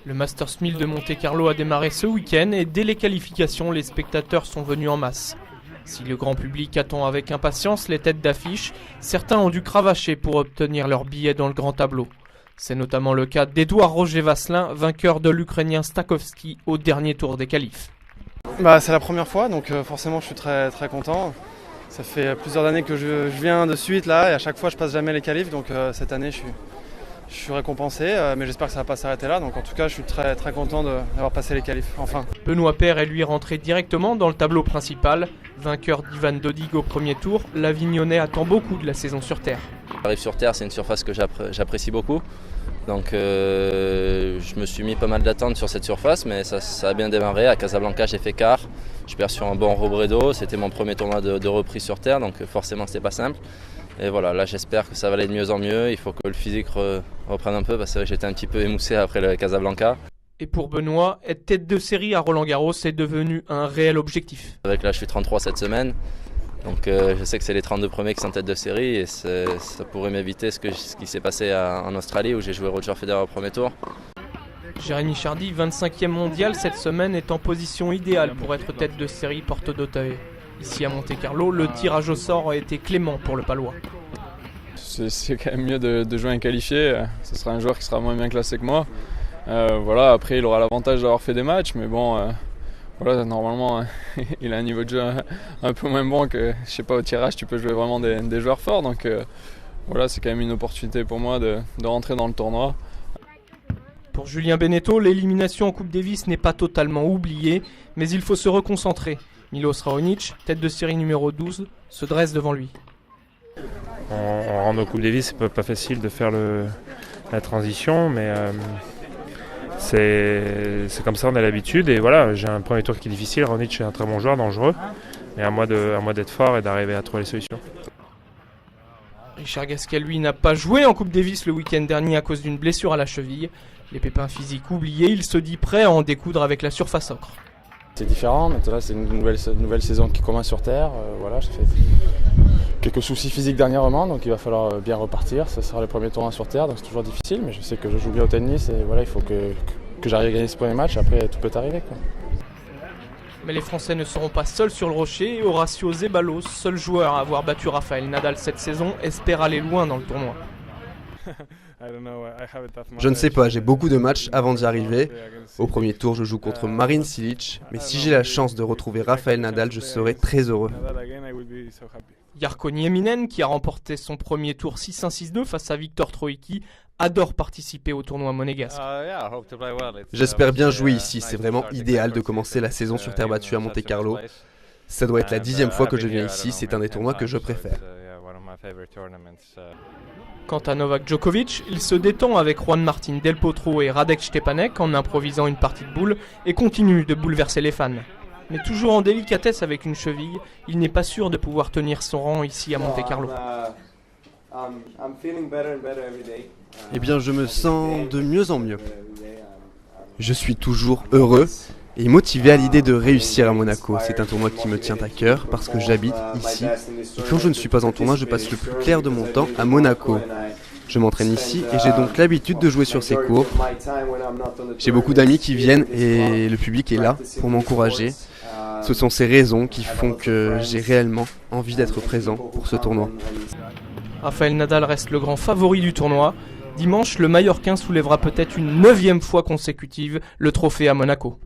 Le Masters 1000 de Monte-Carlo a démarré ce week-end et dès les qualifications, les spectateurs sont venus en masse. Si le grand public attend avec impatience les têtes d'affiche, certains ont dû cravacher pour obtenir leur billet dans le grand tableau. C'est notamment le cas d'Édouard Roger Vasselin, vainqueur de l'Ukrainien Stakhovski au dernier tour des qualifs. C'est la première fois, donc forcément je suis très très content. Ça fait plusieurs années que je viens de suite là et à chaque fois je passe jamais les qualifs, donc cette année je suis récompensé, mais j'espère que ça va pas s'arrêter là. Donc en tout cas je suis très très content d'avoir passé les qualifs, enfin. Benoît Paire est lui rentré directement dans le tableau principal. Vainqueur d'Ivan Dodig au premier tour, l'Avignonnais attend beaucoup de la saison sur terre. J'arrive sur terre, c'est une surface que j'apprécie beaucoup. Donc je me suis mis pas mal d'attentes sur cette surface, mais ça a bien démarré. À Casablanca, j'ai fait quart. Je perds sur un bon Robredo. C'était mon premier tournoi de reprise sur terre, donc forcément c'était pas simple. Et voilà, là j'espère que ça va aller de mieux en mieux. Il faut que le physique reprenne un peu parce que j'étais un petit peu émoussé après le Casablanca. Et pour Benoît, être tête de série à Roland-Garros est devenu un réel objectif. Avec là je suis 33 cette semaine. Donc je sais que c'est les 32 premiers qui sont tête de série et ça pourrait m'éviter ce qui s'est passé en Australie où j'ai joué Roger Federer au premier tour. Jérémy Chardy, 25e mondial cette semaine, est en position idéale pour être tête de série Porto d'Otae. Ici à Monte-Carlo, le tirage au sort a été clément pour le Palois. C'est quand même mieux de jouer un qualifié, ce sera un joueur qui sera moins bien classé que moi. Après il aura l'avantage d'avoir fait des matchs, mais bon... Voilà, normalement, il a un niveau de jeu un peu moins bon que, je sais pas, au tirage, tu peux jouer vraiment des joueurs forts. Donc voilà, c'est quand même une opportunité pour moi de rentrer dans le tournoi. Pour Julien Beneteau, l'élimination en Coupe Davis n'est pas totalement oubliée, mais il faut se reconcentrer. Milos Raonic, tête de série numéro 12, se dresse devant lui. On rentre en Coupe Davis, c'est pas facile de faire la transition, mais... C'est comme ça, on a l'habitude et voilà, j'ai un premier tour qui est difficile. Raonic est un très bon joueur, dangereux, mais à moi d'être fort et d'arriver à trouver les solutions. Richard Gasquet, lui, n'a pas joué en Coupe Davis le week-end dernier à cause d'une blessure à la cheville. Les pépins physiques oubliés, il se dit prêt à en découdre avec la surface ocre. C'est différent, maintenant c'est une nouvelle saison qui commence sur terre. Voilà, j'ai fait quelques soucis physiques dernièrement, donc il va falloir bien repartir. Ce sera le premier tournoi sur terre, donc c'est toujours difficile, mais je sais que je joue bien au tennis et voilà, il faut que j'arrive à gagner ce premier match, après tout peut arriver, quoi. Mais les Français ne seront pas seuls sur le rocher et Horacio Zeballos, seul joueur à avoir battu Rafael Nadal cette saison, espère aller loin dans le tournoi. Je ne sais pas, j'ai beaucoup de matchs avant d'y arriver. Au premier tour, je joue contre Marin Cilic, mais si j'ai la chance de retrouver Rafael Nadal, je serai très heureux. Jarkko Nieminen, qui a remporté son premier tour 6-1-6-2 face à Viktor Troicki, adore participer au tournoi monégasque. J'espère bien jouer ici, c'est vraiment idéal de commencer la saison sur terre battue à Monte-Carlo. Ça doit être la 10e fois que je viens ici, c'est un des tournois que je préfère. Quant à Novak Djokovic, il se détend avec Juan Martín Del Potro et Radek Stepanek en improvisant une partie de boules et continue de bouleverser les fans. Mais toujours en délicatesse avec une cheville, il n'est pas sûr de pouvoir tenir son rang ici à Monte-Carlo. Eh bien, je me sens de mieux en mieux. Je suis toujours heureux et motivé à l'idée de réussir à Monaco. C'est un tournoi qui me tient à cœur parce que j'habite ici. Et quand je ne suis pas en tournoi, je passe le plus clair de mon temps à Monaco. Je m'entraîne ici et j'ai donc l'habitude de jouer sur ces cours. J'ai beaucoup d'amis qui viennent et le public est là pour m'encourager. Ce sont ces raisons qui font que j'ai réellement envie d'être présent pour ce tournoi. Rafael Nadal reste le grand favori du tournoi. Dimanche, le Mallorquin soulèvera peut-être une 9e fois consécutive le trophée à Monaco.